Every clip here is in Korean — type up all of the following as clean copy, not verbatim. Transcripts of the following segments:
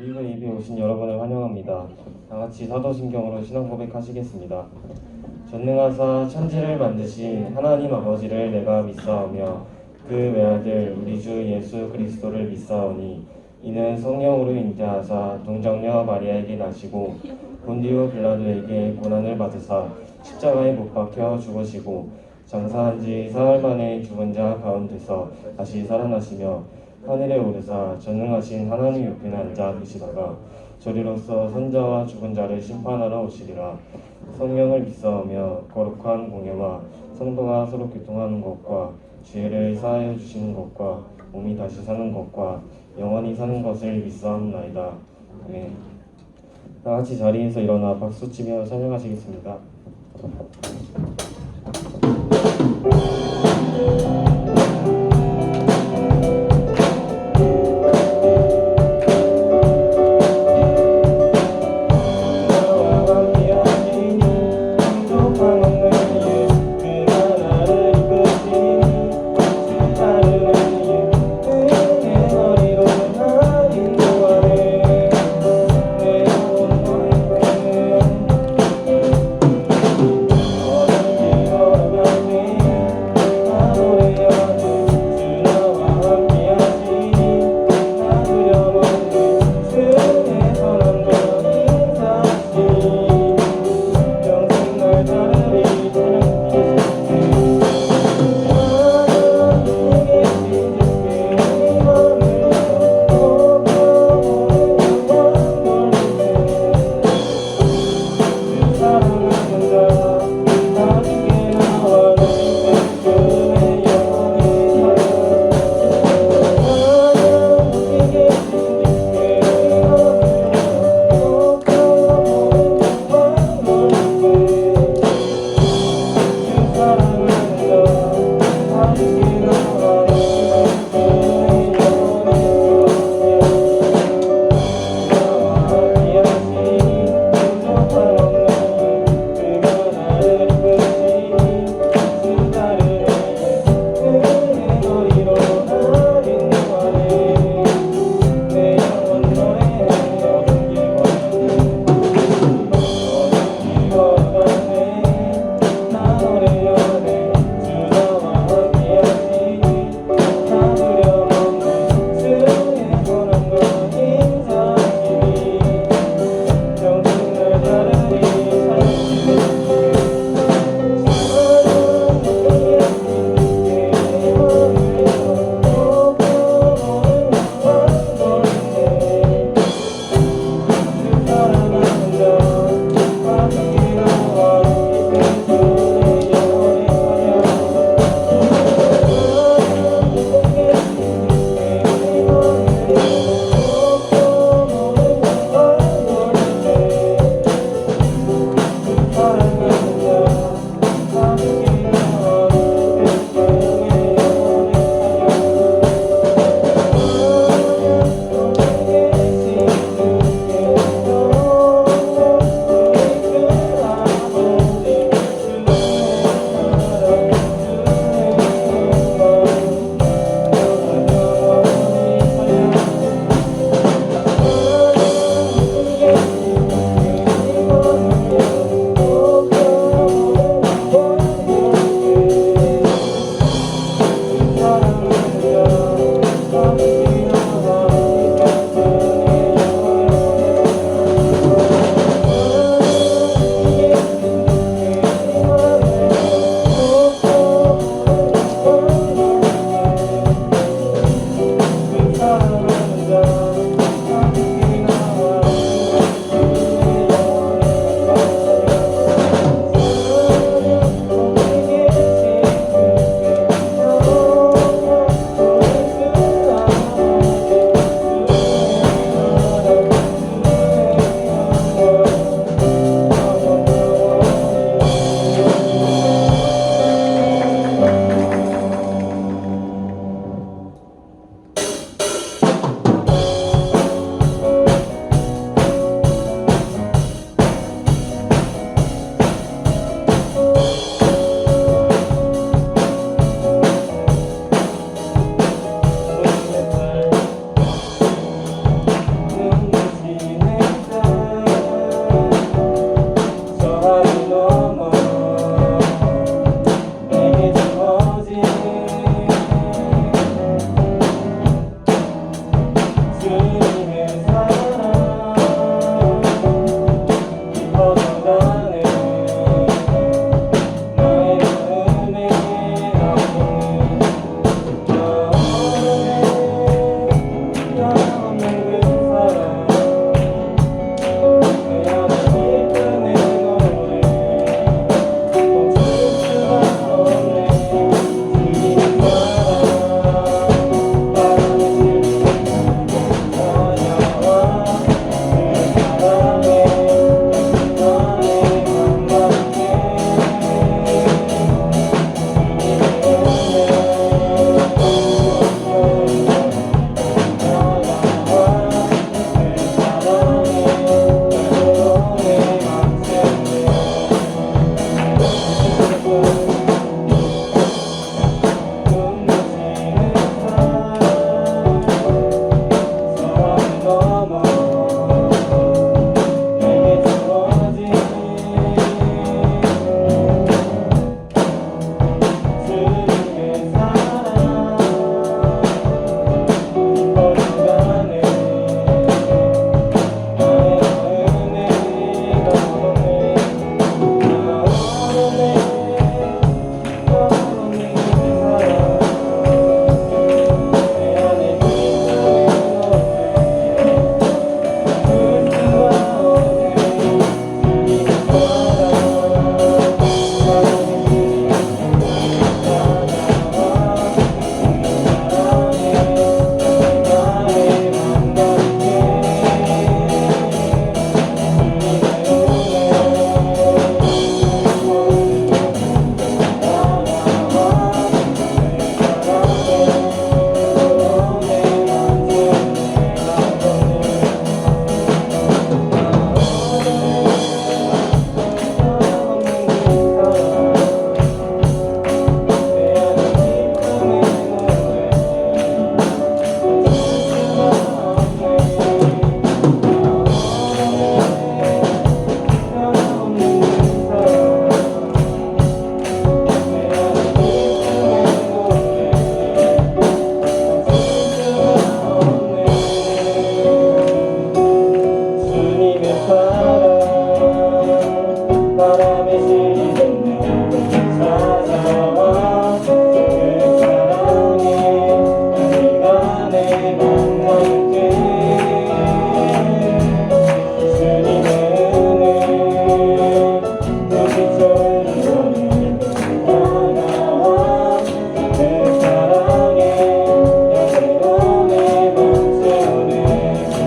올리브 예배 오신 여러분을 환영합니다. 다같이 사도신경으로 신앙 고백하시겠습니다. 전능하사 천지를 만드신 하나님 아버지를 내가 믿사오며 그 외아들 우리 주 예수 그리스도를 믿사오니 이는 성령으로 잉태하사 동정녀 마리아에게 나시고 본디오 빌라도에게 고난을 받으사 십자가에 못 박혀 죽으시고 장사한 지 사흘 만에 죽은 자 가운데서 다시 살아나시며 하늘에 오르사 전능하신 하나님 옆에 앉아 계시다가 저리로서 선자와 죽은 자를 심판하러 오시리라. 성령을 믿사오며 거룩한 공예와 성도가 서로 교통하는 것과 죄를 사하여 주시는 것과 몸이 다시 사는 것과 영원히 사는 것을 믿사옵나이다. 아멘. 다같이 자리에서 일어나 박수치며 찬양하시겠습니다. I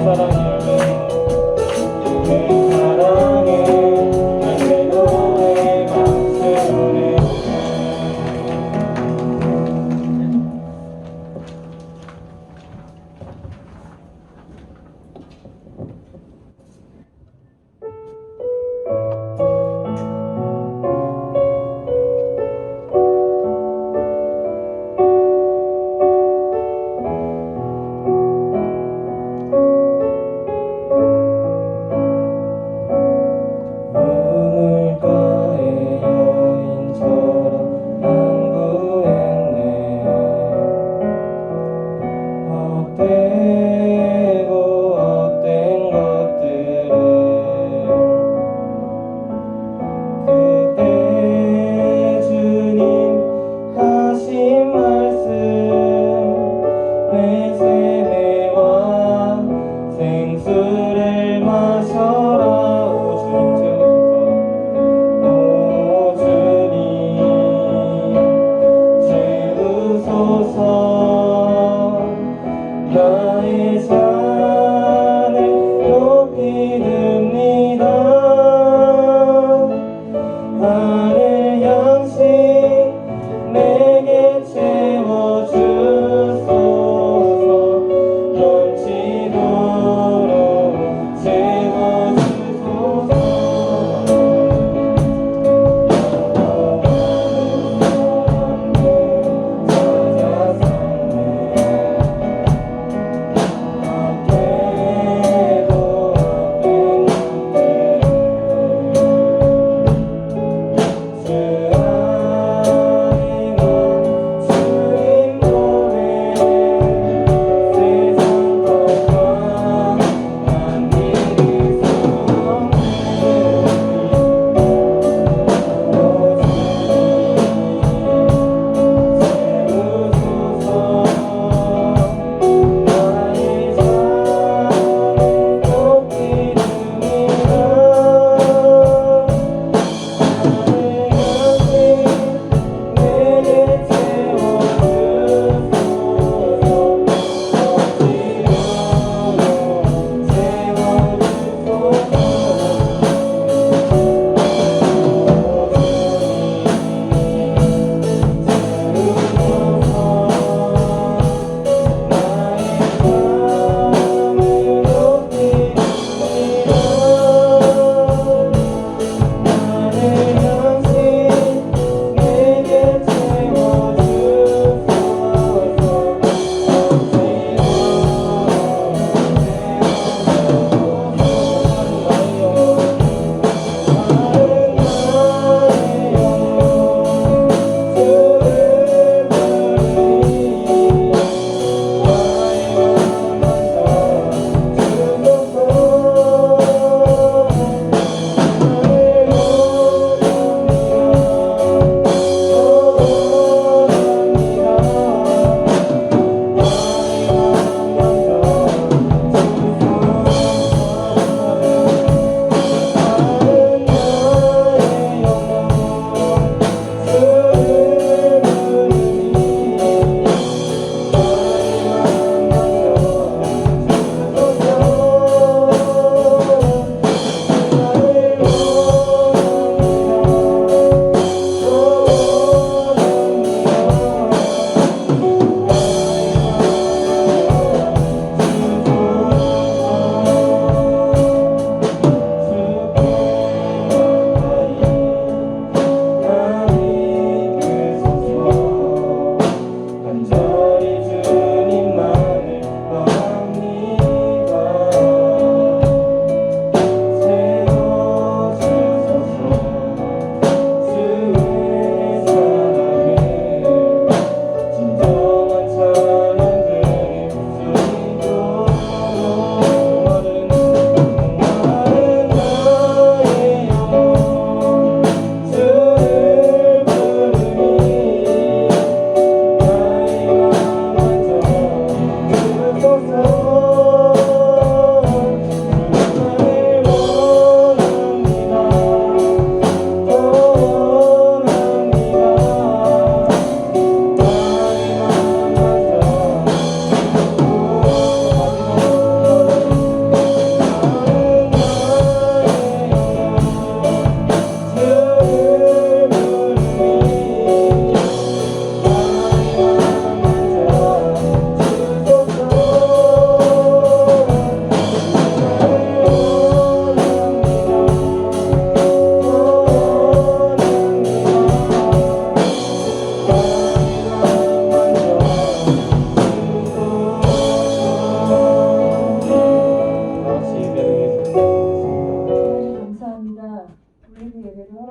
사랑의 열매 그 사랑에 할렐루야의 박수를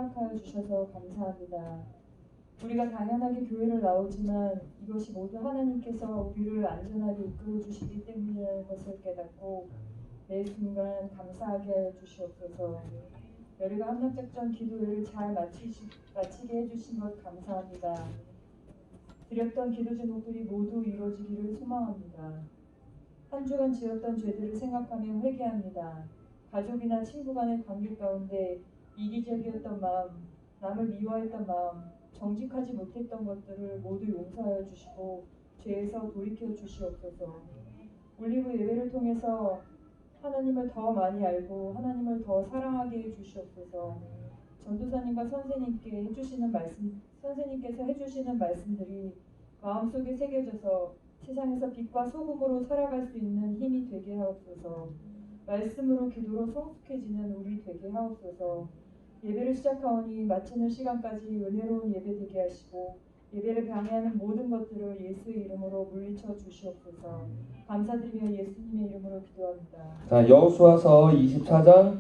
허락하여 주셔서 감사합니다. 우리가 당연하게 교회를 나오지만 이것이 모두 하나님께서 우리를 안전하게 이끌어 주시기 때문이라는 것을 깨닫고 매 순간 감사하게 하여 주시옵소서. 열의가 함락작전 기도회를 잘 마치게 해주신 것 감사합니다. 드렸던 기도 제목들이 모두 이루어지기를 소망합니다. 한 주간 지었던 죄들을 생각하며 회개합니다. 가족이나 친구 간의 관계 가운데 이기적이었던 마음, 남을 미워했던 마음, 정직하지 못했던 것들을 모두 용서하여 주시고 죄에서 돌이켜 주시옵소서. 올리브 예배를 통해서 하나님을 더 많이 알고 하나님을 더 사랑하게 해 주시옵소서. 전도사님과 선생님께서 해주시는 말씀들이 마음속에 새겨져서 세상에서 빛과 소금으로 살아갈 수 있는 힘이 되게 하옵소서. 말씀으로 기도로 성숙해지는 우리 되게 하옵소서. 예배를 시작하오니 마치는 시간까지 은혜로운 예배 되게 하시고 예배를 방해하는 모든 것들을 예수의 이름으로 물리쳐 주시옵소서. 감사드리며 예수님의 이름으로 기도합니다. 자, 여호수아서 24장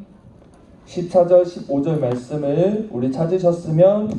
14절 15절 말씀을 우리 찾으셨으면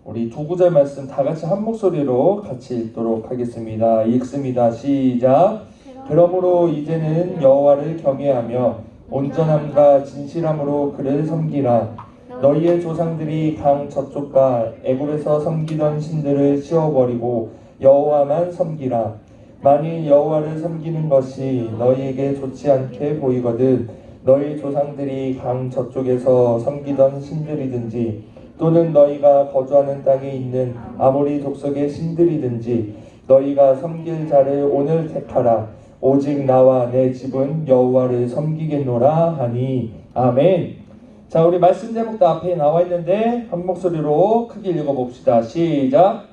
우리 두 구절 말씀 다 같이 한 목소리로 같이 읽도록 하겠습니다. 읽습니다. 시작. 그러므로 이제는 여호와를 경외하며 온전함과 진실함으로 그를 섬기라. 너희의 조상들이 강 저쪽과 애굽에서 섬기던 신들을 씌워버리고 여호와만 섬기라. 만일 여호와를 섬기는 것이 너희에게 좋지 않게 보이거든 너희 조상들이 강 저쪽에서 섬기던 신들이든지 또는 너희가 거주하는 땅에 있는 아모리 족속의 신들이든지 너희가 섬길 자를 오늘 택하라. 오직 나와 내 집은 여호와를 섬기겠노라 하니. 아멘. 자, 우리 말씀 제목도 앞에 나와 있는데 한 목소리로 크게 읽어봅시다. 시작.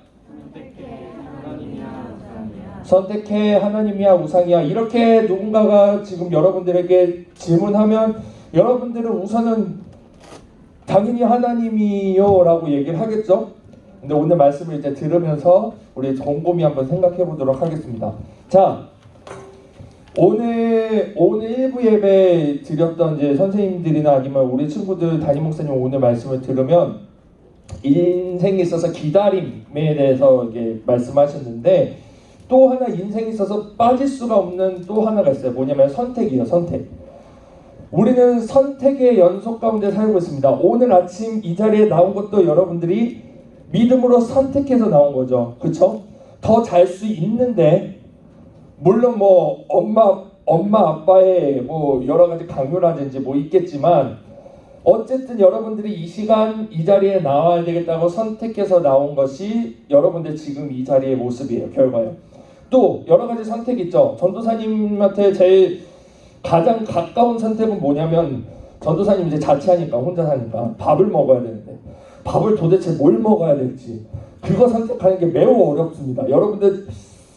선택해 하나님이야 우상이야. 이렇게 누군가가 지금 여러분들에게 질문하면 여러분들은 우선은 당연히 하나님이요 라고 얘기를 하겠죠. 근데 오늘 말씀을 이제 들으면서 우리 곰곰이 한번 생각해 보도록 하겠습니다. 자, 오늘 1부 예배 드렸던 이제 선생님들이나 아니면 우리 친구들 담임 목사님 오늘 말씀을 들으면 인생에 있어서 기다림에 대해서 이게 말씀하셨는데 또 하나 인생에 있어서 빠질 수가 없는 또 하나가 있어요. 뭐냐면 선택이에요. 선택. 우리는 선택의 연속 가운데 살고 있습니다. 오늘 아침 이 자리에 나온 것도 여러분들이 믿음으로 선택해서 나온 거죠. 그렇죠? 더 잘 수 있는데 물론 뭐 엄마 아빠의 뭐 여러 가지 강요라든지 뭐 있겠지만 어쨌든 여러분들이 이 시간 이 자리에 나와야 되겠다고 선택해서 나온 것이 여러분들 지금 이 자리의 모습이에요. 결과요. 또 여러 가지 선택 있죠. 전도사님한테 제일 가장 가까운 선택은 뭐냐면 전도사님 이제 자취하니까 혼자 사니까 밥을 먹어야 되는데 밥을 도대체 뭘 먹어야 될지 그거 선택하는 게 매우 어렵습니다. 여러분들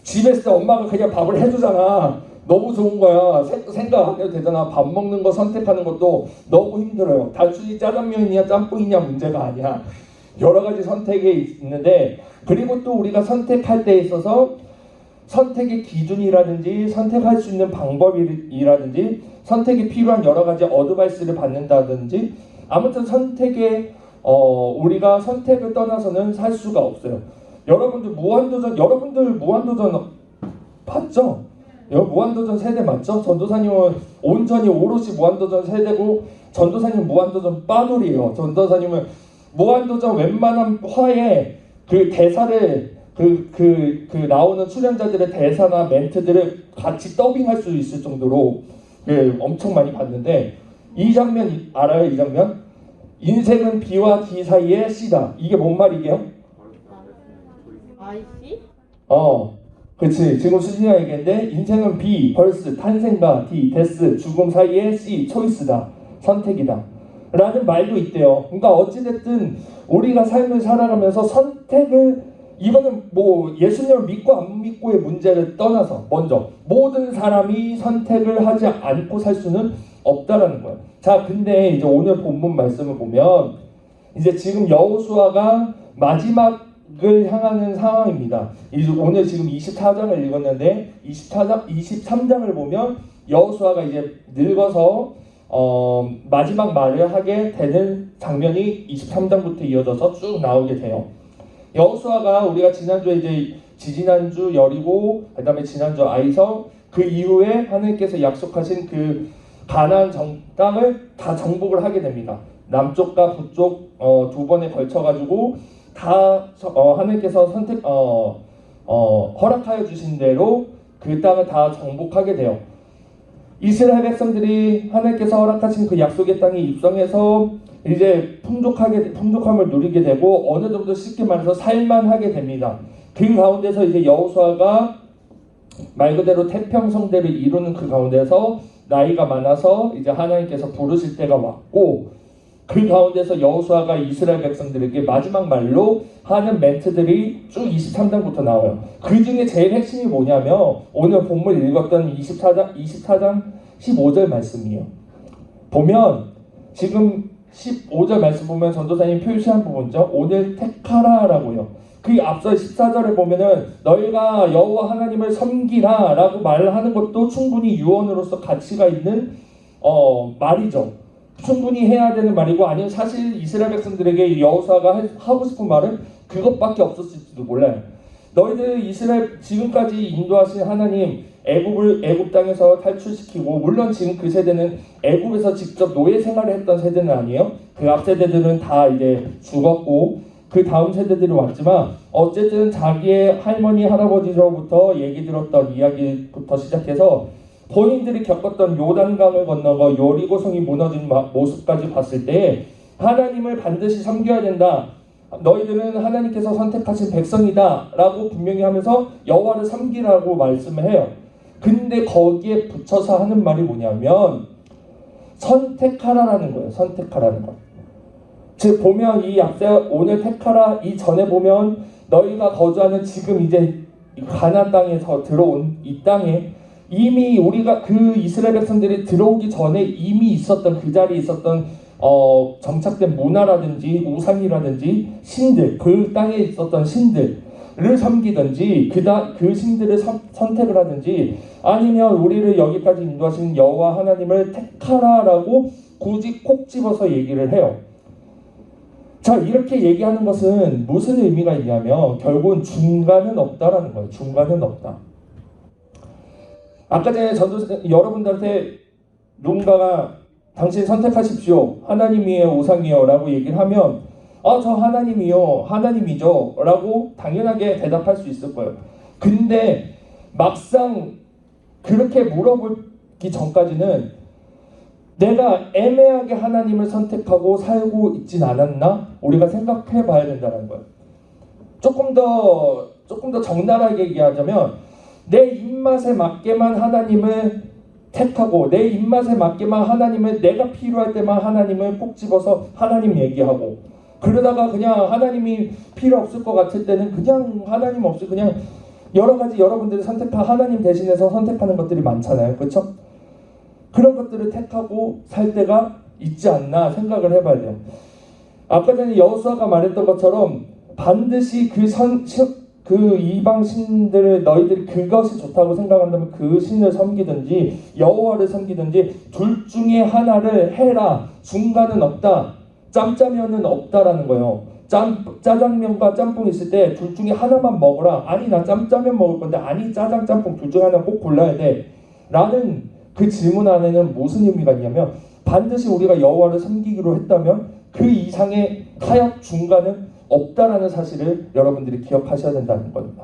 집에 있을 때 엄마가 그냥 밥을 해주잖아. 너무 좋은 거야. 생각 안 해도 되잖아. 밥 먹는 거 선택하는 것도 너무 힘들어요. 단순히 짜장면이냐 짬뽕이냐 문제가 아니야. 여러 가지 선택이 있는데 그리고 또 우리가 선택할 때 있어서 선택의 기준이라든지 선택할 수 있는 방법이라든지 선택이 필요한 여러 가지 어드바이스를 받는다든지 아무튼 선택에 우리가 선택을 떠나서는 살 수가 없어요. 여러분들 무한도전 봤죠? 무한도전 세대 맞죠? 전도사님은 온전히 오롯이 무한도전 세대고 전도사님은 무한도전 빠돌이에요. 전도사님은 무한도전 웬만한 화에 그 대사를 나오는 출연자들의 대사나 멘트들을 같이 더빙할 수 있을 정도로 엄청 많이 봤는데 이 장면 알아요? 이 장면? 인생은 B와 D 사이의 C다. 이게 뭔 말이게요? IC? 그치. 지금 수진이가 얘기했는데 인생은 B, 벌스, 탄생과 D, 데스, 죽음 사이의 C, 초이스다. 선택이다. 라는 말도 있대요. 그러니까 어찌됐든 우리가 삶을 살아가면서 선택을 이거는 뭐 예수님을 믿고 안 믿고의 문제를 떠나서 먼저 모든 사람이 선택을 하지 않고 살 수는 없다라는 거예요. 자, 근데 이제 오늘 본문 말씀을 보면 이제 지금 여호수아가 마지막을 향하는 상황입니다. 오늘 지금 24장을 읽었는데 23장을 보면 여호수아가 이제 늙어서 마지막 말을 하게 되는 장면이 23장부터 이어져서 쭉 나오게 돼요. 여호수아가 우리가 지난주에 이제 지지난주 여리고 그다음에 지난주 아이성 그 이후에 하나님께서 약속하신 그 가나안 땅을 다 정복을 하게 됩니다. 남쪽과 북쪽 두 번에 걸쳐 가지고 다 하나님께서 허락하여 주신 대로 그 땅을 다 정복하게 돼요. 이스라엘 백성들이 하나님께서 허락하신 그 약속의 땅에 입성해서 이제 풍족함을 누리게 되고 어느 정도 쉽게 말해서 살만하게 됩니다. 그 가운데서 이제 여호수아가 말 그대로 태평성대를 이루는 그 가운데서 나이가 많아서 이제 하나님께서 부르실 때가 왔고 그 가운데서 여호수아가 이스라엘 백성들에게 마지막 말로 하는 멘트들이 쭉 23장부터 나와요. 그 중에 제일 핵심이 뭐냐면 오늘 본문 읽었던 24장 15절 말씀이에요. 보면 지금 15절 말씀 보면 전도사님 표시한 부분이죠. 오늘 택하라라고요. 그 앞서 14절에 보면은 너희가 여호와 하나님을 섬기라 라고 말하는 것도 충분히 유언으로서 가치가 있는 말이죠. 충분히 해야 되는 말이고 아니면 사실 이스라엘 백성들에게 여호수아가 하고 싶은 말은 그것밖에 없었을지도 몰라요. 너희들 이스라엘 지금까지 인도하신 하나님 애굽 땅에서 탈출시키고 물론 지금 그 세대는 애굽에서 직접 노예 생활을 했던 세대는 아니에요. 그 앞 세대들은 다 이제 죽었고 그 다음 세대들이 왔지만 어쨌든 자기의 할머니 할아버지로부터 얘기 들었던 이야기부터 시작해서 본인들이 겪었던 요단강을 건너고 여리고성이 무너진 모습까지 봤을 때 하나님을 반드시 섬겨야 된다. 너희들은 하나님께서 선택하신 백성이다 라고 분명히 하면서 여호와를 섬기라고 말씀을 해요. 근데 거기에 붙여서 하는 말이 뭐냐면 선택하라라는 거예요. 선택하라는 거. 즉 보면 이 앞세 오늘 택하라 이 전에 보면 너희가 거주하는 지금 이제 가나안 땅에서 들어온 이 땅에 이미 우리가 그 이스라엘 백성들이 들어오기 전에 이미 있었던 그 자리에 있었던 정착된 문화라든지 우상이라든지 신들 그 땅에 있었던 신들을 섬기든지 그 신들을 선택을 하든지 아니면 우리를 여기까지 인도하신 여호와 하나님을 택하라라고 굳이 콕 집어서 얘기를 해요. 자 이렇게 얘기하는 것은 무슨 의미가 있냐면 결국은 중간은 없다라는 거예요. 중간은 없다. 아까 전에 여러분들한테 누군가가 당신 선택하십시오. 하나님이에요 우상이에요 라고 얘기를 하면 저 하나님이요 하나님이죠 라고 당연하게 대답할 수 있을 거예요. 근데 막상 그렇게 물어보기 전까지는 내가 애매하게 하나님을 선택하고 살고 있진 않았나? 우리가 생각해 봐야 된다는 거예요. 조금 더 적나라하게 얘기하자면 내 입맛에 맞게만 하나님을 택하고 내 입맛에 맞게만 하나님을 내가 필요할 때만 하나님을 꼭 집어서 하나님 얘기하고 그러다가 그냥 하나님이 필요 없을 것 같을 때는 그냥 하나님 없이 그냥 여러 가지 여러분들이 선택한 하나님 대신해서 선택하는 것들이 많잖아요. 그렇죠? 그런 것들을 택하고 살 때가 있지 않나 생각을 해봐야 돼요. 아까 전에 여호수아가 말했던 것처럼 반드시 그 이방 신들을 너희들이 그것이 좋다고 생각한다면 그 신을 섬기든지 여호와를 섬기든지 둘 중에 하나를 해라. 중간은 없다. 짬짜면은 없다라는 거예요. 짜장면과 짬뽕 있을 때 둘 중에 하나만 먹어라. 아니 나 짬짜면 먹을 건데 아니 짜장 짬뽕 둘 중에 하나 꼭 골라야 돼 라는 그 질문 안에는 무슨 의미가 있냐면 반드시 우리가 여호와를 섬기기로 했다면 그 이상의 타협 중간은 없다라는 사실을 여러분들이 기억하셔야 된다는 겁니다.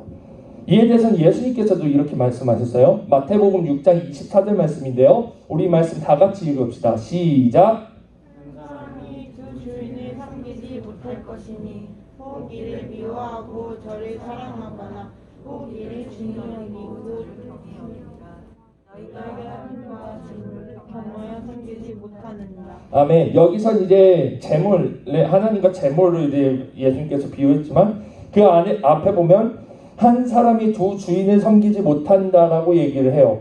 이에 대해서는 예수님께서도 이렇게 말씀하셨어요. 마태복음 6장 24절 말씀인데요. 우리 말씀 다 같이 읽읍시다. 시작. 한 사람이 두 주인을 섬기지 못할 것이니 혹 이를 미워하고 저를 사랑하거나 혹 이를 중용이고 너희가 하나님과 짐을 겸하여 섬기지 못하느니라. 아멘. 여기서 이제 하나님과 재물을 이제 예수님께서 비유했지만 그 앞에 보면 한 사람이 두 주인을 섬기지 못한다라고 얘기를 해요.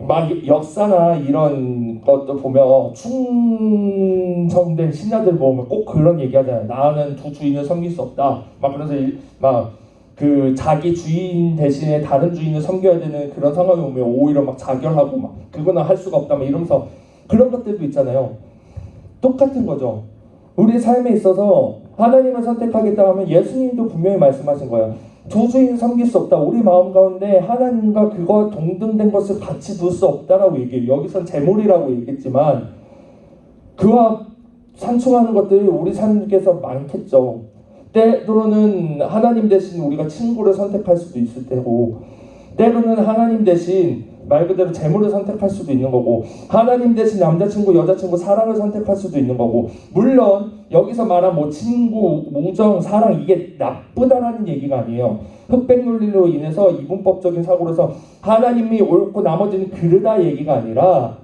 막 역사나 이런 것도 보면 충성된 신하들 보면 꼭 그런 얘기하잖아요. 나는 두 주인을 섬길 수 없다. 막 그래서 그 자기 주인 대신에 다른 주인을 섬겨야 되는 그런 상황이 오면 오히려 막 자결하고 막 그거는 할 수가 없다 막 이러면서 그런 것들도 있잖아요. 똑같은 거죠. 우리 삶에 있어서 하나님을 선택하겠다 하면 예수님도 분명히 말씀하신 거예요. 두 주인 섬길 수 없다. 우리 마음 가운데 하나님과 그거 동등된 것을 같이 둘 수 없다라고 얘기해요. 여기선 재물이라고 얘기했지만 그와 상충하는 것들이 우리 삶에서 많겠죠. 때로는 하나님 대신 우리가 친구를 선택할 수도 있을 테고, 때로는 하나님 대신 말 그대로 재물을 선택할 수도 있는 거고, 하나님 대신 남자친구, 여자친구, 사랑을 선택할 수도 있는 거고, 물론 여기서 말한 뭐 친구, 우정, 사랑 이게 나쁘다라는 얘기가 아니에요. 흑백 논리로 인해서 이분법적인 사고로서 하나님이 옳고 나머지는 그르다 얘기가 아니라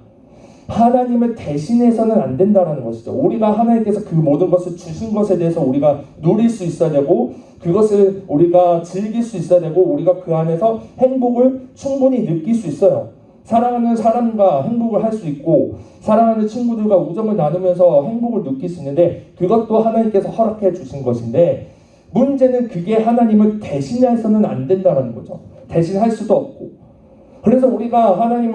하나님을 대신해서는 안 된다는 것이죠. 우리가 하나님께서 그 모든 것을 주신 것에 대해서 우리가 누릴 수 있어야 되고, 그것을 우리가 즐길 수 있어야 되고, 우리가 그 안에서 행복을 충분히 느낄 수 있어요. 사랑하는 사람과 행복을 할 수 있고, 사랑하는 친구들과 우정을 나누면서 행복을 느낄 수 있는데, 그것도 하나님께서 허락해 주신 것인데, 문제는 그게 하나님을 대신해서는 안 된다는 거죠. 대신할 수도 없고. 그래서 우리가 하나님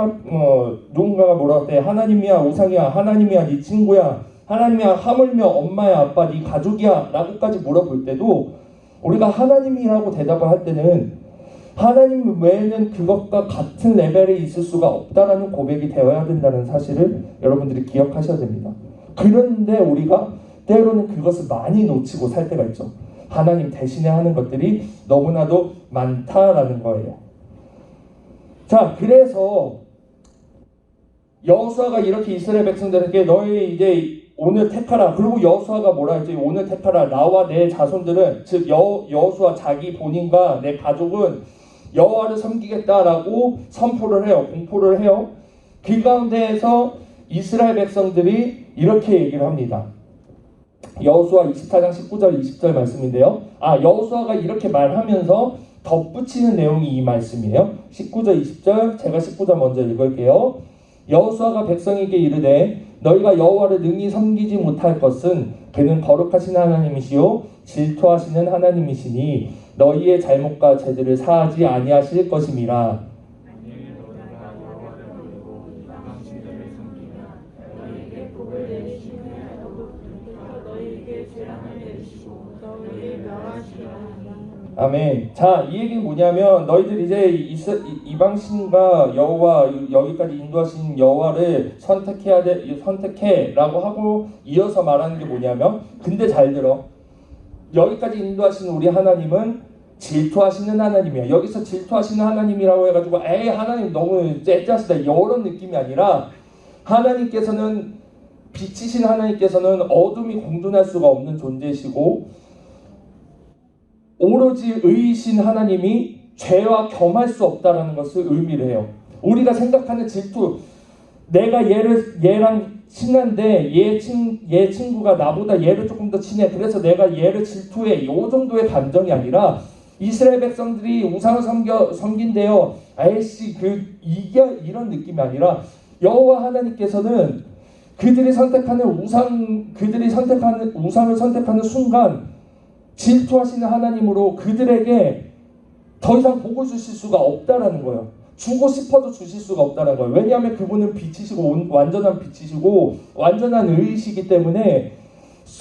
누군가가 뭐라고 할 때 하나님이야 우상이야, 하나님이야 네 친구야, 하나님이야 하물며 엄마야 아빠 네 가족이야 라고까지 물어볼 때도 우리가 하나님이라고 대답을 할 때는 하나님 외에는 그것과 같은 레벨에 있을 수가 없다라는 고백이 되어야 된다는 사실을 여러분들이 기억하셔야 됩니다. 그런데 우리가 때로는 그것을 많이 놓치고 살 때가 있죠. 하나님 대신에 하는 것들이 너무나도 많다라는 거예요. 자, 그래서 여호수아가 이렇게 이스라엘 백성들에게 너희 이제 오늘 택하라. 그리고 여호수아가 뭐라 했지? 오늘 택하라. 나와 내 자손들은, 즉 여호수아 자기 본인과 내 가족은 여호와를 섬기겠다라고 선포를 해요. 공포를 해요. 그 가운데에서 이스라엘 백성들이 이렇게 얘기를 합니다. 여호수아 24장 19절 20절 말씀인데요. 여호수아가 이렇게 말하면서 덧붙이는 내용이 이 말씀이에요. 19절 20절 제가 19절 먼저 읽을게요. 여호수아가 백성에게 이르되 너희가 여호와를 능히 섬기지 못할 것은 그는 거룩하신 하나님이시요 질투하시는 하나님이시니 너희의 잘못과 죄들을 사하지 아니하실 것임이라. 아멘. 자, 이 얘기는 뭐냐면 너희들 이제 이방신과 여호와 여기까지 인도하신 여호와를 선택해라고 하고 이어서 말하는 게 뭐냐면, 근데 잘 들어. 여기까지 인도하신 우리 하나님은 질투하시는 하나님이야. 여기서 질투하시는 하나님이라고 해가지고 에이 하나님 너무 째짜시다 이런 느낌이 아니라, 하나님께서는 빛이신 하나님께서는 어둠이 공존할 수가 없는 존재시고, 오로지 의이신 하나님이 죄와 겸할 수 없다라는 것을 의미를 해요. 우리가 생각하는 질투, 내가 얘랑 친한데 얘 친구가 나보다 얘를 조금 더 친해, 그래서 내가 얘를 질투해, 이 정도의 감정이 아니라 이스라엘 백성들이 우상을 섬긴대요. 아이씨 이게 이런 느낌이 아니라 여호와 하나님께서는 그들이 선택하는 우상을 선택하는 순간 질투하시는 하나님으로 그들에게 더 이상 복을 주실 수가 없다라는 거예요. 주고 싶어도 주실 수가 없다는 거예요. 왜냐하면 그분은 빛이시고 완전한 빛이시고 완전한 의이시기 때문에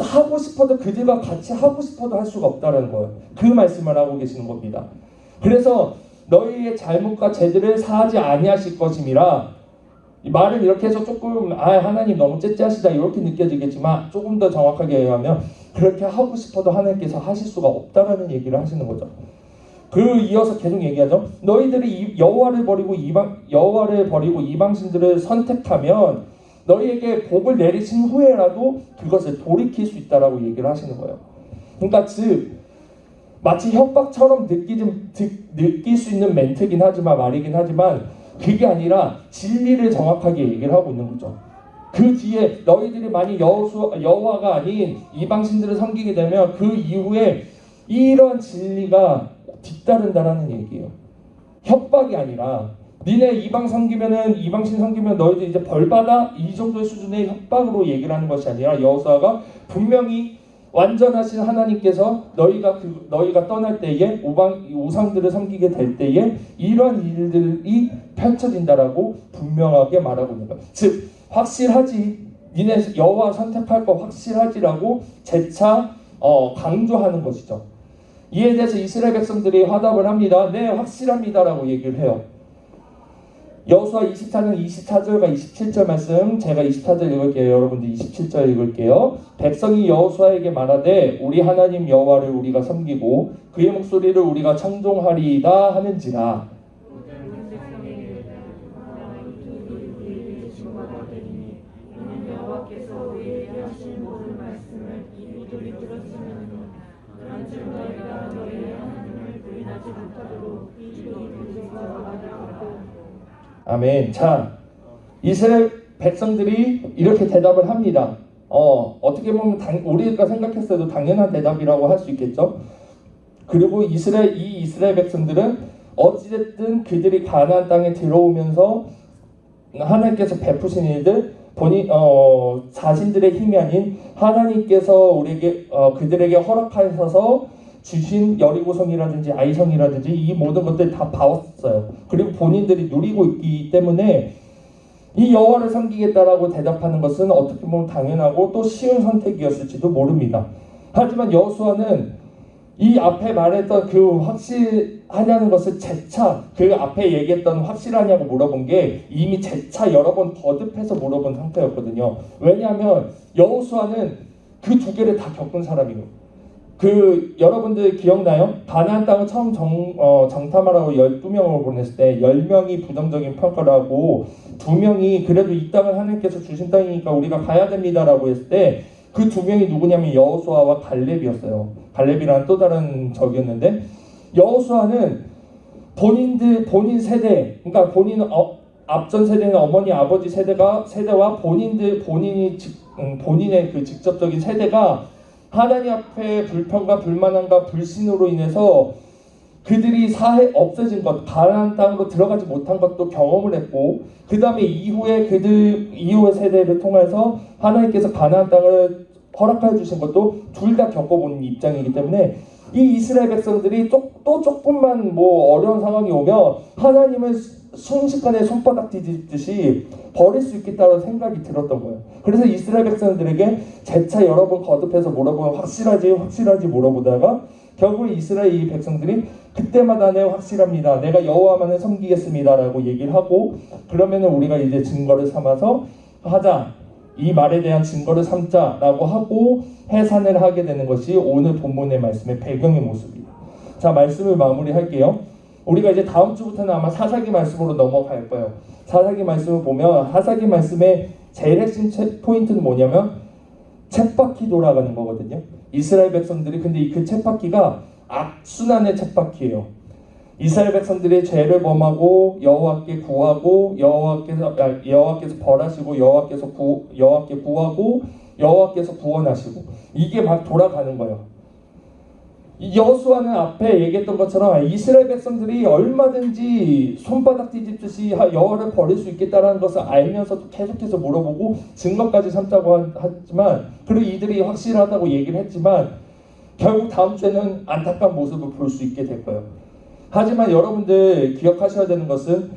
하고 싶어도 그들과 같이 하고 싶어도 할 수가 없다는 거예요. 그 말씀을 하고 계시는 겁니다. 그래서 너희의 잘못과 죄들을 사하지 아니하실 것임이라. 이 말은 이렇게 해서 조금 하나님 너무 째째하시다 이렇게 느껴지겠지만, 조금 더 정확하게 얘기하면 그렇게 하고 싶어도 하나님께서 하실 수가 없다라는 얘기를 하시는 거죠. 이어서 계속 얘기하죠. 너희들이 여호와를 버리고 이방신들을 선택하면 너희에게 복을 내리신 후에라도 그것을 돌이킬 수 있다라고 얘기를 하시는 거예요. 그러니까 즉 마치 협박처럼 느낄 수 있는 멘트긴 하지만 말이긴 하지만, 그게 아니라 진리를 정확하게 얘기를 하고 있는 거죠. 그 뒤에 너희들이 만약 여호와가 아닌 이방신들을 섬기게 되면 그 이후에 이런 진리가 뒤따른다라는 얘기예요. 협박이 아니라 니네 이방신 섬기면 너희들 이제 벌받아, 이 정도의 수준의 협박으로 얘기를 하는 것이 아니라, 여호수아가 분명히 완전하신 하나님께서 너희가 떠날 때에 우상들을 섬기게 될 때에 이러한 일들이 펼쳐진다라고 분명하게 말하고 있는 거예요. 즉 확실하지, 니네 여호와 선택할 거 확실하지라고 재차 강조하는 것이죠. 이에 대해서 이스라엘 백성들이 화답을 합니다. 네, 확실합니다라고 얘기를 해요. 여호수아 24장 24절과 27절 말씀, 제가 24절 읽을게요. 여러분들 27절 읽을게요. 백성이 여호수아에게 말하되 우리 하나님 여호와를 우리가 섬기고 그의 목소리를 우리가 청종하리이다 하는지라. 여호와께서 우리에게 하신 모든 말씀을 이들이 들었으면 그런즉 너희가 너희의 하나님을 부인하지 못하도록 이들이 들으서 알아가고. 아멘. 자, 이스라엘 백성들이 이렇게 대답을 합니다. 어떻게 보면 우리가 생각했어도 당연한 대답이라고 할 수 있겠죠. 그리고 이스라엘 백성들은 어찌됐든 그들이 가나안 땅에 들어오면서 하나님께서 베푸신 일들, 자신들의 힘이 아닌 하나님께서 우리에게 그들에게 허락하셔서 주신 여리고성이라든지 아이성이라든지 이 모든 것들 다 봐왔어요. 그리고 본인들이 누리고 있기 때문에 이 여호와를 섬기겠다라고 대답하는 것은 어떻게 보면 당연하고 또 쉬운 선택이었을지도 모릅니다. 하지만 여호수아는 이 앞에 말했던 그 확실하냐는 것을 재차 그 앞에 얘기했던 확실하냐고 물어본 게 이미 재차 여러 번 거듭해서 물어본 상태였거든요. 왜냐하면 여호수아는 그 두 개를 다 겪은 사람이에요. 여러분들 기억나요? 가나안 땅을 처음 정탐하라고 12명을 보냈을 때 10명이 부정적인 평가를 하고 2명이 그래도 이 땅을 하나님께서 주신 땅이니까 우리가 가야 됩니다라고 했을 때 그 2명이 누구냐면 여호수아와 갈렙이었어요. 갈렙이라는 또 다른 적이었는데, 여호수아는 본인 세대, 그러니까 앞전 세대는 어머니 아버지 세대와 본인의 그 직접적인 세대가 하나님 앞에 불평과 불만함과 불신으로 인해서 그들이 없어진 것, 가나안 땅으로 들어가지 못한 것도 경험을 했고, 그 다음에 이후의 세대를 통해서 하나님께서 가나안 땅을 허락해 주신 것도 둘 다 겪어본 입장이기 때문에 이 이스라엘 백성들이 또 조금만 어려운 상황이 오면 하나님을 순식간에 손바닥 뒤집듯이 버릴 수 있겠다는 생각이 들었던 거예요. 그래서 이스라엘 백성들에게 재차 여러 번 거듭해서 물어보면 확실하지 물어보다가 결국 이스라엘 백성들이 그때마다 네 확실합니다. 내가 여호와만을 섬기겠습니다라고 얘기를 하고, 그러면은 우리가 이제 증거를 삼아서 하자. 이 말에 대한 증거를 삼자라고 하고 해산을 하게 되는 것이 오늘 본문의 말씀의 배경의 모습이에요. 자, 말씀을 마무리할게요. 우리가 이제 다음 주부터는 아마 사사기 말씀으로 넘어갈 거예요. 사사기 말씀을 보면 사사기 말씀의 제일 핵심 포인트는 뭐냐면 쳇바퀴 돌아가는 거거든요. 이스라엘 백성들이 근데 그 쳇바퀴가 악순환의 쳇바퀴예요. 이스라엘 백성들이 죄를 범하고 여호와께 구하고 여호와께서 벌하시고 여호와께 구하고 여호와께서 구원하시고 이게 막 돌아가는 거예요. 여호수아는 앞에 얘기했던 것처럼 이스라엘 백성들이 얼마든지 손바닥 뒤집듯이 여호와를 버릴 수 있겠다라는 것을 알면서도 계속해서 물어보고 증거까지 삼자고 하지만, 그리고 이들이 확실하다고 얘기를 했지만 결국 다음 주에는 안타까운 모습을 볼 수 있게 될 거예요. 하지만 여러분들 기억하셔야 되는 것은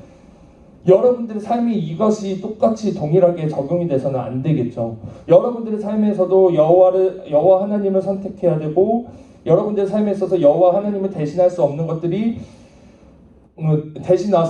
여러분들의 삶이 이것이 똑같이 동일하게 적용이 돼서는 안 되겠죠. 여러분들의 삶에서도 여호와 하나님을 선택해야 되고, 여러분들의 삶에 있어서 여호와 하나님을 대신할 수 없는 것들이 대신할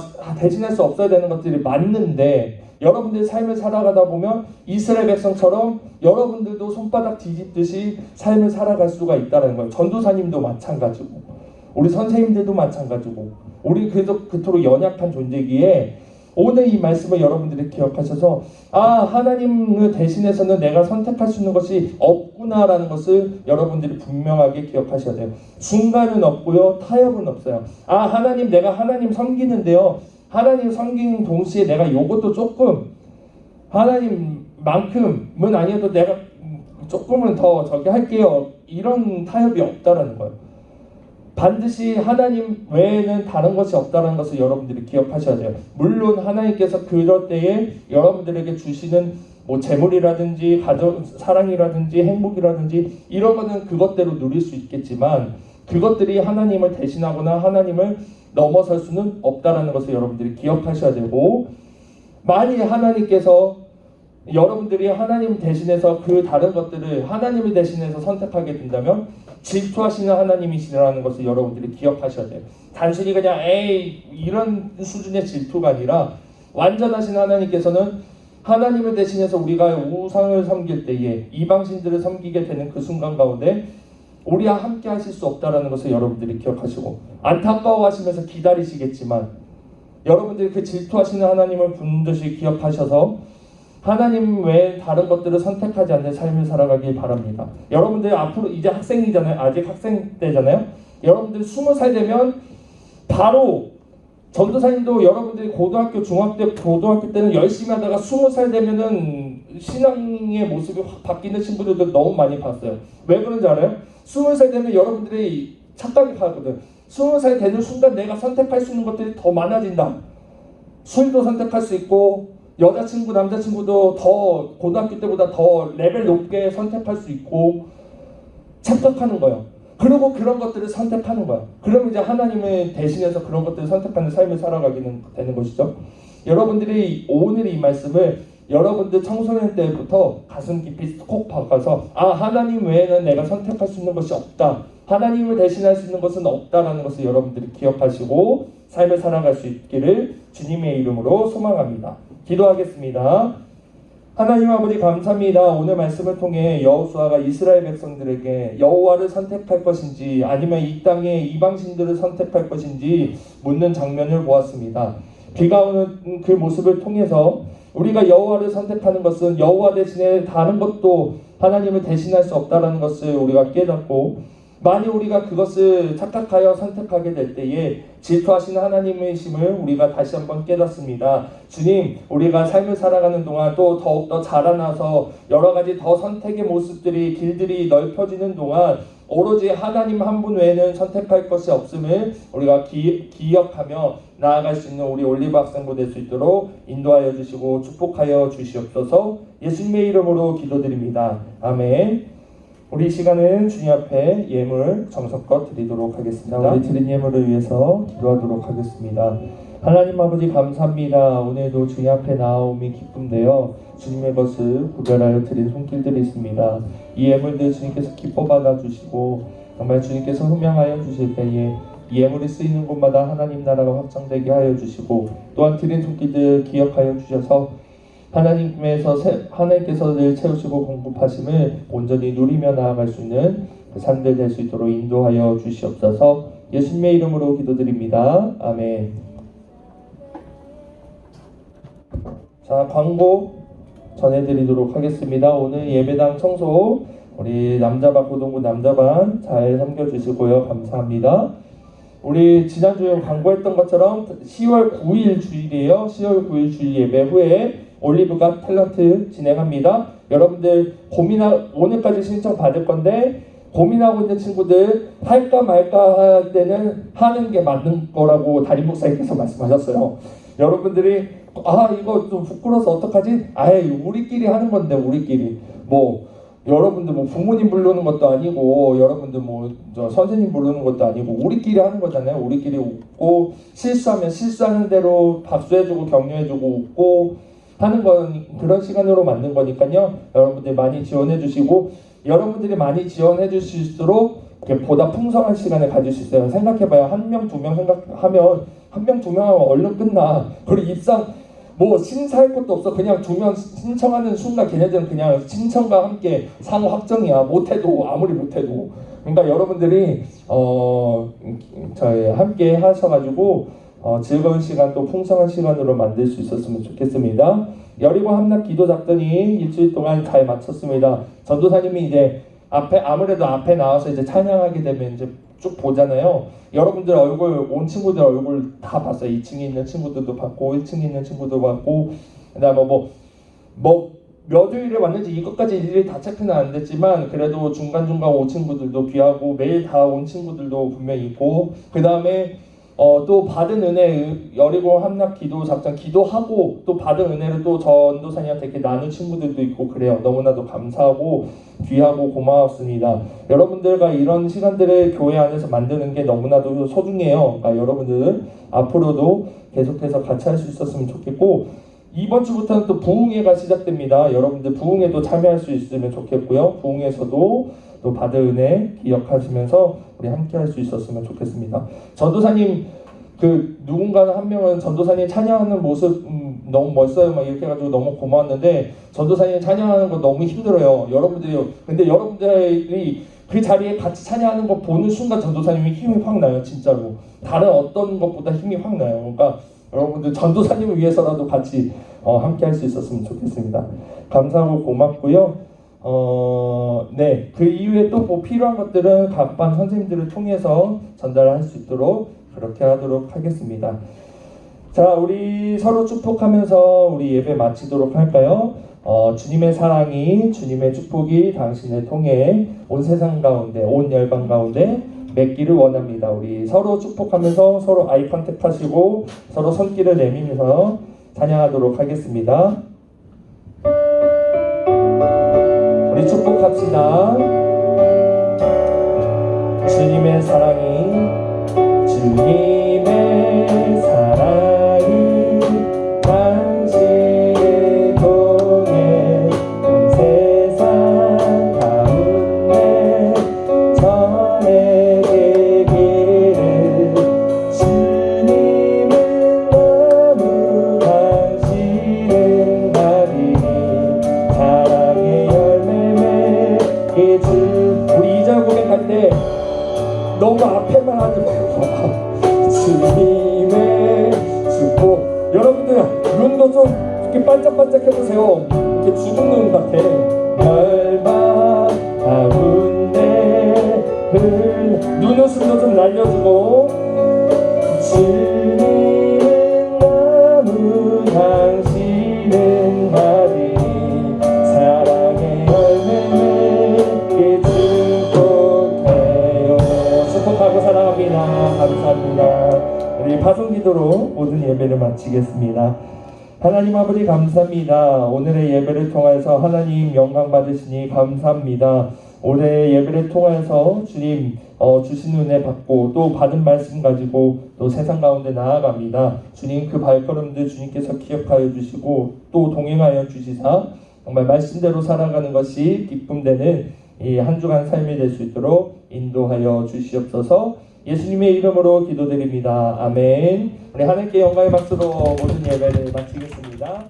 수 없어야 되는 것들이 맞는데, 여러분들의 삶을 살아가다 보면 이스라엘 백성처럼 여러분들도 손바닥 뒤집듯이 삶을 살아갈 수가 있다는 거예요. 전도사님도 마찬가지고 우리 선생님들도 마찬가지고 우리 그토록 연약한 존재기에 오늘 이 말씀을 여러분들이 기억하셔서 하나님을 대신해서는 내가 선택할 수 있는 것이 없구나라는 것을 여러분들이 분명하게 기억하셔야 돼요. 중간은 없고요, 타협은 없어요. 하나님, 내가 하나님 섬기는데요, 하나님 섬기는 동시에 내가 요것도 조금 하나님만큼은 아니어도 내가 조금은 더 할게요, 이런 타협이 없다라는 거예요. 반드시 하나님 외에는 다른 것이 없다는 것을 여러분들이 기억하셔야 돼요. 물론 하나님께서 그럴 때에 여러분들에게 주시는 재물이라든지 가족 사랑이라든지 행복이라든지 이런 거는 그것대로 누릴 수 있겠지만 그것들이 하나님을 대신하거나 하나님을 넘어설 수는 없다는 것을 여러분들이 기억하셔야 되고, 만일 하나님께서 여러분들이 하나님 대신해서 그 다른 것들을 하나님을 대신해서 선택하게 된다면 질투하시는 하나님이시라는 것을 여러분들이 기억하셔야 돼요. 단순히 그냥 에이 이런 수준의 질투가 아니라 완전하신 하나님께서는 하나님을 대신해서 우리가 우상을 섬길 때에 이방신들을 섬기게 되는 그 순간 가운데 우리와 함께 하실 수 없다라는 것을 여러분들이 기억하시고 안타까워하시면서 기다리시겠지만 여러분들이 그 질투하시는 하나님을 분듯이 기억하셔서 하나님 외에 다른 것들을 선택하지 않는 삶을 살아가길 바랍니다. 여러분들 앞으로 이제 학생이잖아요. 아직 학생 때잖아요. 여러분들 20살 되면 바로 전도사님도 여러분들이 고등학교, 중학교, 고등학교 때는 열심히 하다가 20살 되면은 신앙의 모습이 확 바뀌는 친구들도 너무 많이 봤어요. 왜 그런지 알아요? 20살 되면 여러분들이 착각이 가거든. 20살 되는 순간 내가 선택할 수 있는 것들이 더 많아진다. 술도 선택할 수 있고 여자친구, 남자친구도 더 고등학교 때보다 더 레벨 높게 선택할 수 있고 착각하는 거예요. 그리고 그런 것들을 선택하는 거야. 그러면 이제 하나님을 대신해서 그런 것들을 선택하는 삶을 살아가기는 되는 것이죠. 여러분들이 오늘 이 말씀을 여러분들 청소년 때부터 가슴 깊이 콕 박아서 하나님 외에는 내가 선택할 수 있는 것이 없다. 하나님을 대신할 수 있는 것은 없다라는 것을 여러분들이 기억하시고 삶을 살아갈 수 있기를 주님의 이름으로 소망합니다. 기도하겠습니다. 하나님 아버지 감사합니다. 오늘 말씀을 통해 여호수아가 이스라엘 백성들에게 여호와를 선택할 것인지 아니면 이 땅의 이방신들을 선택할 것인지 묻는 장면을 보았습니다. 비가 오는 그 모습을 통해서 우리가 여호와를 선택하는 것은 여호와 대신에 다른 것도 하나님을 대신할 수 없다는 것을 우리가 깨닫고 만일 우리가 그것을 착각하여 선택하게 될 때에 질투하시는 하나님이심을 우리가 다시 한번 깨닫습니다. 주님, 우리가 삶을 살아가는 동안 또 더욱더 자라나서 여러 가지 더 선택의 모습들이 길들이 넓혀지는 동안 오로지 하나님 한 분 외에는 선택할 것이 없음을 우리가 기억하며 나아갈 수 있는 우리 올리브 학생부 될 수 있도록 인도하여 주시고 축복하여 주시옵소서. 예수님의 이름으로 기도드립니다. 아멘. 우리 시간은 주님 앞에 예물 정성껏 드리도록 하겠습니다. 우리 드린 예물을 위해서 기도하도록 하겠습니다. 하나님 아버지 감사합니다. 오늘도 주님 앞에 나아옴이 기쁨되어 주님의 것을 구별하여 드린 손길들이 있습니다. 이 예물들 주님께서 기뻐 받아주시고 정말 주님께서 흠양하여 주실 때에 이 예물이 쓰이는 곳마다 하나님 나라가 확장되게 하여 주시고 또한 드린 손길들 기억하여 주셔서 하나님께서 늘 채우시고 공급하심을 온전히 누리며 나아갈 수 있는 삶들 될 수 있도록 인도하여 주시옵소서. 예수님의 이름으로 기도드립니다. 아멘. 자, 광고 전해드리도록 하겠습니다. 오늘 예배당 청소 우리 남자반 고등부 남자반 잘 섬겨주시고요. 감사합니다. 우리 지난주에 광고했던 것처럼 10월 9일 주일이에요. 10월 9일 주일 예배 후에 올리브가 탤런트 진행합니다. 여러분들 오늘까지 신청 받을 건데 고민하고 있는 친구들 할까 말까 할 때는 하는 게 맞는 거라고 담임 목사님께서 말씀하셨어요. 여러분들이 이거 좀 부끄러워서 어떡하지? 우리끼리 하는 건데 우리끼리 여러분들 부모님 부르는 것도 아니고 여러분들 선생님 부르는 것도 아니고 우리끼리 하는 거잖아요. 우리끼리 웃고 실수하면 실수하는 대로 박수해주고 격려해주고 웃고 하는 건 그런 시간으로 만든 거니까요. 여러분들 많이 지원해 주시고 여러분들이 많이 지원해 주실수록 보다 풍성한 시간을 가질 수 있어요. 생각해봐요. 한 명, 두 명 생각하면 한 명, 두 명 하면 얼른 끝나. 그리고 입상 심사할 것도 없어. 그냥 2명 신청하는 순간 걔네들은 그냥 신청과 함께 상호 확정이야. 아무리 못해도. 그러니까 여러분들이 저희 함께 하셔가지고 즐거운 시간 또 풍성한 시간으로 만들 수 있었으면 좋겠습니다. 여리고 함락 기도 작전이 일주일 동안 잘 마쳤습니다. 전도사님이 이제 아무래도 앞에 나와서 이제 찬양하게 되면 이제 쭉 보잖아요. 여러분들 온 친구들 얼굴 다 봤어요. 2층에 있는 친구들도 봤고 1층에 있는 친구도 봤고 그다음에 몇 요일에 왔는지 이것까지 일일이 다 체크는 안 됐지만 그래도 중간중간 온 친구들도 귀하고 매일 다 온 친구들도 분명히 있고 그 다음에 또 받은 은혜 여리고 함락 기도 작전 기도하고 또 받은 은혜를 또 전도사님한테 이렇게 나눈 친구들도 있고 그래요. 너무나도 감사하고 귀하고 고마웠습니다. 여러분들과 이런 시간들을 교회 안에서 만드는 게 너무나도 소중해요. 여러분들 앞으로도 계속해서 같이 할 수 있었으면 좋겠고 이번 주부터는 또 부흥회가 시작됩니다. 여러분들 부흥회도 참여할 수 있으면 좋겠고요. 부흥회에서도 또 받은 은혜 기억하시면서 우리 함께 할 수 있었으면 좋겠습니다. 전도사님 누군가는 한 명은 전도사님 찬양하는 모습 너무 멋있어요 막 이렇게 해가지고 너무 고마웠는데 전도사님 찬양하는 거 너무 힘들어요. 근데 여러분들이 그 자리에 같이 찬양하는 거 보는 순간 전도사님이 힘이 확 나요. 진짜로 다른 어떤 것보다 힘이 확 나요. 그러니까 여러분들 전도사님을 위해서라도 같이 함께 할 수 있었으면 좋겠습니다. 감사하고 고맙고요. 네, 그 이후에 또 뭐 필요한 것들은 각 반 선생님들을 통해서 전달할 수 있도록 그렇게 하도록 하겠습니다. 자, 우리 서로 축복하면서 우리 예배 마치도록 할까요? 주님의 사랑이, 주님의 축복이 당신을 통해 온 세상 가운데, 온 열방 가운데 맺기를 원합니다. 우리 서로 축복하면서 서로 아이 컨택 하시고 서로 손길을 내밀면서 찬양하도록 하겠습니다. 우리 축복합시다. 주님의 사랑이, 주님의 사랑이 당신을 통해 온 세상 가운데 전해지기를. 주님은 너무 당신을 가리니 사랑의 열매 맺게 주. 우리 이절 고백할 때 너무 앞에만 하지 말고 주님의 축복. 여러분들 눈도 좀 이렇게 반짝반짝 해보세요. 이렇게 주둥 눈 같아. 열방 가운데 눈웃음도 좀 날려주고. 주님은 너무 당신은 가리니 사랑의 열매 맺게 축복해요. 축복하고 사랑합니다. 감사합니다. 우리 파송기도로 모든 예배를 마치겠습니다. 하나님 아버지 감사합니다. 오늘의 예배를 통해서 하나님 영광 받으시니 감사합니다. 올해 예배를 통해서 주님 주신 은혜 받고 또 받은 말씀 가지고 또 세상 가운데 나아갑니다. 주님 그 발걸음들 주님께서 기억하여 주시고 또 동행하여 주시사 정말 말씀대로 살아가는 것이 기쁨되는 이 한 주간 삶이 될 수 있도록 인도하여 주시옵소서. 예수님의 이름으로 기도드립니다. 아멘. 우리 하나님께 영광의 박수로 모든 예배를 마치겠습니다.